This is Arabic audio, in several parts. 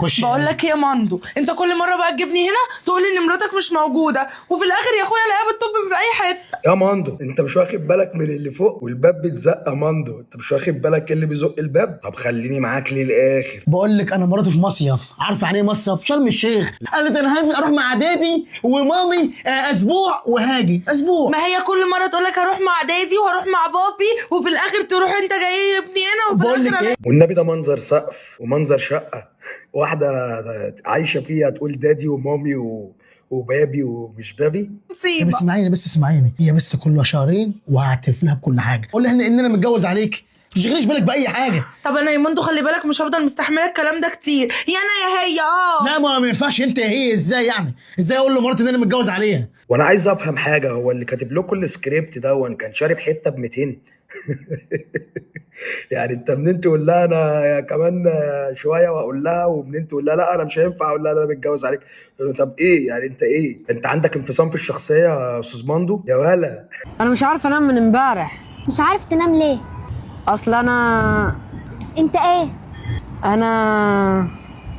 خش. بقول لك يا مندو، انت كل مره بقى تجيبني هنا تقول ان مراتك مش موجوده، وفي الاخر يا اخويا الاقيها بتطب في اي حته. يا ماندو انت مش واخد بالك من اللي فوق والباب بيتزق يا ماندو؟ انت مش واخد بالك إيه اللي بيزق الباب؟ طب خليني معاك للاخر. بقول لك انا مراتي في مصيف، عارفه يعني ايه مصيف؟ شرم الشيخ. قالت انا اروح مع دادي ومامي اسبوع وهاجي اسبوع. ما هي كل مره تقول لك هروح مع دادي وهروح مع بابي، وفي الاخر تروح انت جاي ابني هنا، وفي بقول لك الاخر ايه، والنبي ده منظر سقف ومنظر شقه، واحده عايشه فيها تقول دادي ومامي وبابي ومش بابي. طب مصيبه. اسمعيني هي بس كل شهرين وهعترف لها بكل حاجه، قول لها ان انا متجوز عليك، ما تشغليش بالك باي حاجه. طب انا يا مندو خلي بالك مش هفضل مستحمله الكلام ده كتير، يا انا يا هي. لا ما ينفعش انت هي، ازاي يعني؟ ازاي اقول لمراتي ان انا متجوز عليها؟ وانا عايز افهم حاجه، هو اللي كاتب لكم السكريبت ده كان شارب حته ب 200؟ يعني انت منين تقول لها انا كمان شويه واقول لها، ومنين تقول لها لا انا مش هينفع اقول لها انا متجوز عليك؟ طب ايه يعني؟ انت ايه؟ انت عندك انفصام في الشخصيه يا استاذ ماندو يا ولا؟ انا مش عارف انام من امبارح. مش عارف تنام ليه؟ اصل انا انت ايه؟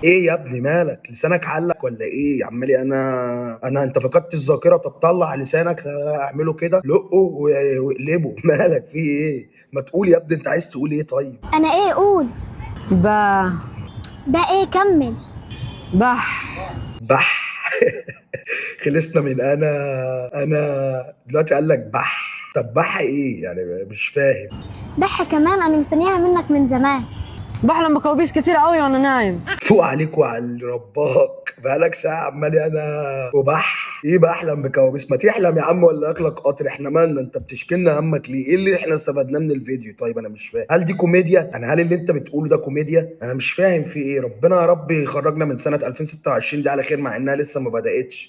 ايه يا ابني مالك؟ لسانك علق ولا ايه؟ عمالي انا انت فقدت الذاكره؟ طب طلع لسانك، اعمله كده لقه واقلبه. مالك في ايه؟ ما تقول يا ابني، انت عايز تقول ايه طيب؟ انا ايه؟ قول. ب ده ايه؟ كمل. بح بح. خلصنا من انا دلوقتي قال لك بح. طب بح ايه يعني؟ مش فاهم. بح كمان؟ انا مستنياها منك من زمان. بحلم بكوابيس كتير قوي وانا نايم. فوق عليك وعلى رباك، بقالك ساعه عمالي انا وبح. ايه بحلم بكوابيس؟ ما تحلم يا عم ولا اكلك قطر؟ احنا مالنا؟ انت بتشكلنا همك ليه؟ ايه اللي احنا استفدناه من الفيديو؟ طيب انا مش فاهم، هل دي كوميديا؟ هل اللي انت بتقوله ده كوميديا؟ انا مش فاهم في ايه. ربنا يا رب يخرجنا من سنه 2026 دي على خير، مع انها لسه ما بداتش.